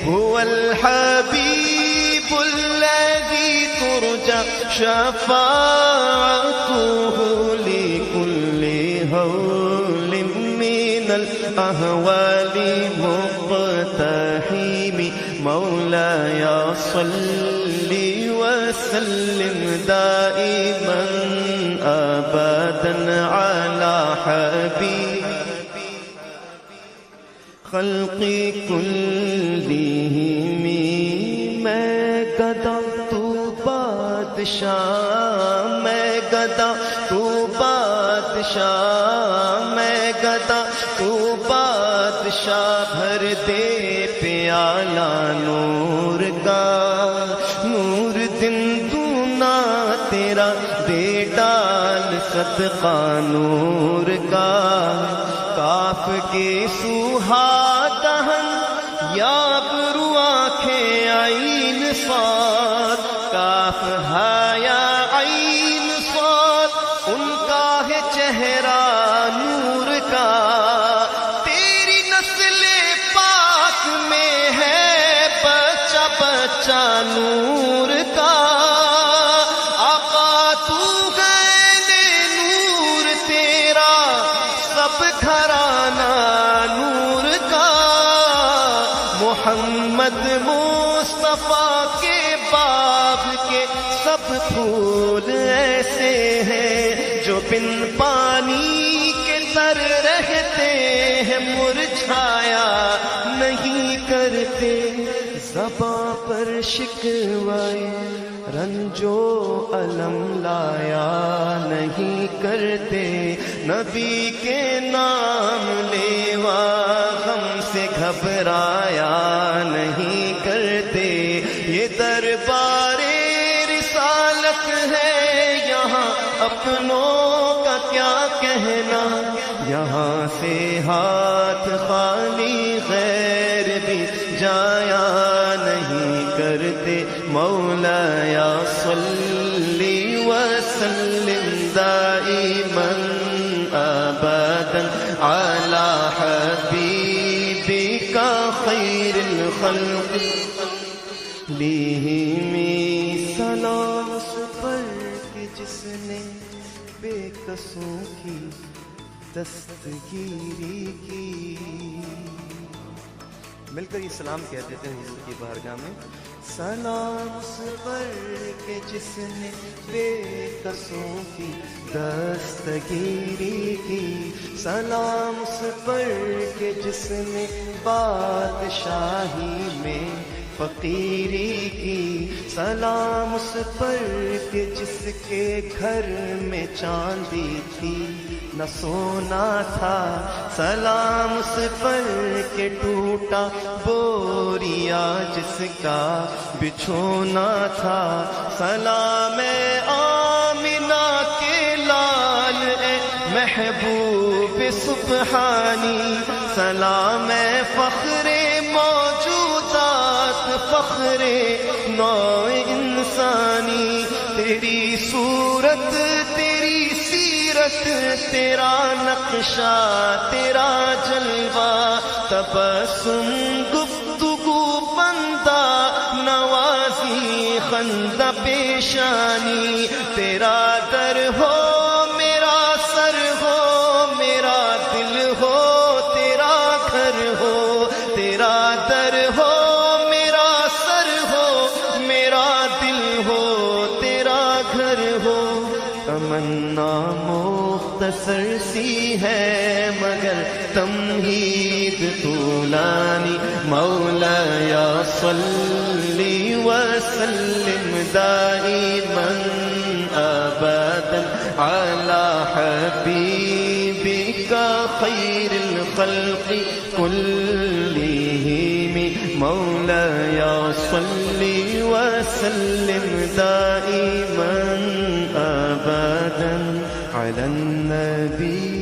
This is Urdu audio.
هو الحبيب الذي ترجى شفاعته لكل هول من الأهوال مقتحم مولاي صل وسلم دائما أبدا على حبيب خلقی کلہم میں گدا تو بادشاہ میں گدا تو بادشاہ میں گدا تو بادشاہ بھر دے پیالہ نور کا نور دن دونا تیرا دے ڈال صدقہ نور کا کاف کے سوہا دہن یاب رو آنکھیں عین صاد کاف ہایا عین صاد ان کا ہے چہرہ نور کا تیری نسل پاک میں ہے بچہ بچہ نور کا آقا تو گئے نور تیرا سب گھرانہ نور کا محمد مصطفیٰ کے باب کے سب پھول ایسے ہیں جو بن پانی کے تر رہتے ہیں مرجھایا نہیں کرتے زباں پر شکوائے رنجو علم لایا نہیں کرتے نبی کے نام لیوا غم سے گھبرایا نہیں کرتے یہ دربار رسالت ہے یہاں اپنوں کا کیا کہنا یہاں سے ہاتھ خالی غیر بھی جایا نہیں کرتے مولاي صل وسلم دائما أبدا على حبيبك خير الخلق لیہم سلام اس پر کہ جس نے بے کسوں کی دستگیری کی مل کر یہ سلام کہہ دیتے ہیں حضور کی بارگاہ میں سلام اس پر کہ جس نے بے کسوں کی دستگیری کی سلام اس پر کہ جس نے بادشاہی میں فقیری کی سلام اس پر کہ جس کے گھر میں چاندی تھی نہ سونا تھا سلام اس پر کہ ٹوٹا بوریا جس کا بچھونا تھا سلام آمنہ کے لال اے محبوب سبحانی سلام فخر موجودات فخر نوع انسانی تیری صورت تیری سیرت تیرا نقشہ تیرا جلوہ تبسم گفتگو بندہ نوازی خندہ پیشانی تیرا در ہو میرا سر ہو میرا دل ہو تیرا گھر ہو تیرا در ہو میرا سر ہو میرا دل ہو تیرا گھر ہو تمنا مختصر سی ہے مگر تمہید طولانی مولاي صل وسلم دائما أبدا على حبيبك خير الخلق كلهم مولاي صل وسلم دائما أبدا على النبي